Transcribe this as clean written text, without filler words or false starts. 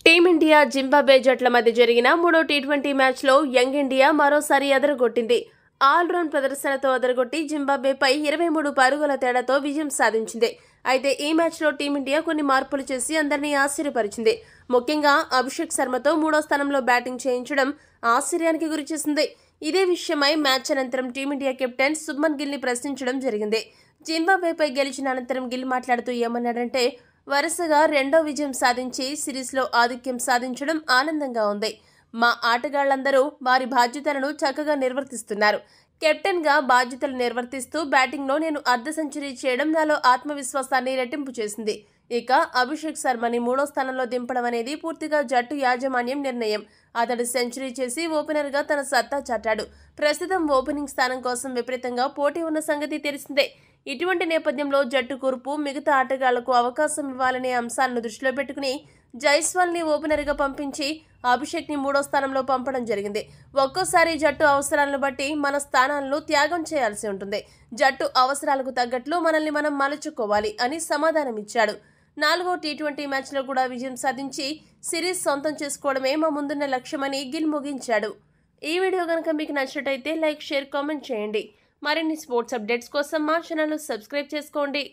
Team India Zimbabwe జట్ల మధ్య జరిగిన మూడో టీ20 మ్యాచ్లో యంగ్ ఇండియా మరోసారి అదరగొట్టింది. ఆల్రౌండ్ ప్రదర్శనతో అదరగొట్టి జింబాబ్వేపై 23 పరుగుల తేడాతో విజయం సాధించింది. అయితే ఈ మ్యాచ్లో టీమిండియా కొన్ని మార్పులు చేసి అందరినీ ఆశ్చర్యపరిచింది. ముఖ్యంగా అభిషేక్ శర్మతో మూడో స్థానంలో బ్యాటింగ్ చేయించడం ఆశ్చర్యానికి గురిచేసింది. ఇదే విషయమై మ్యాచ్ అనంతరం టీమిండియా కెప్టెన్ శుభ్మన్ గిల్ని ప్రశ్నించడం జరిగింది. జింబాబ్వేపై గెలిచిన అనంతరం గిల్ మాట్లాడుతూ ఏమన్నాడంటే, వరుసగా రెండో విజయం సాధించి సిరీస్లో ఆధిక్యం సాధించడం ఆనందంగా ఉంది. మా ఆటగాళ్లందరూ వారి బాధ్యతలను చక్కగా నిర్వర్తిస్తున్నారు. కెప్టెన్గా బాధ్యతలు నిర్వర్తిస్తూ బ్యాటింగ్లో నేను అర్ధ సెంచరీ చేయడం నాలో ఆత్మవిశ్వాసాన్ని రెట్టింపు చేసింది. ఇక అభిషేక్ శర్మని మూడో స్థానంలో దింపడం అనేది పూర్తిగా జట్టు యాజమాన్యం నిర్ణయం. అతడు సెంచరీ చేసి ఓపెనర్గా తన సత్తా చాటాడు. ప్రస్తుతం ఓపెనింగ్ స్థానం కోసం విపరీతంగా పోటీ ఉన్న సంగతి తెలిసిందే. ఇటువంటి నేపథ్యంలో జట్టు కూర్పు మిగతా ఆటగాళ్లకు అవకాశం ఇవ్వాలనే అంశాలను దృష్టిలో పెట్టుకుని జైస్వాల్ని ఓపెనర్గా పంపించి అభిషేక్ని మూడో స్థానంలో పంపడం జరిగింది. ఒక్కోసారి జట్టు అవసరాలను బట్టి మన స్థానాలను త్యాగం చేయాల్సి ఉంటుంది. జట్టు అవసరాలకు తగ్గట్లు మనల్ని మనం మలుచుకోవాలి అని సమాధానమిచ్చాడు. 4వ టీ20 మ్యాచ్లో కూడా విజయం సాధించి సిరీస్ సొంతం చేసుకోవడమే మా ముందున్న లక్ష్యమని గిల్ ముగించాడు. ఈ వీడియో కనుక మీకు నచ్చినట్టయితే లైక్, షేర్, కామెంట్ చేయండి. మరిన్ని స్పోర్ట్స్ అప్డేట్స్ కోసం మా ఛానల్ను సబ్స్క్రైబ్ చేసుకోండి.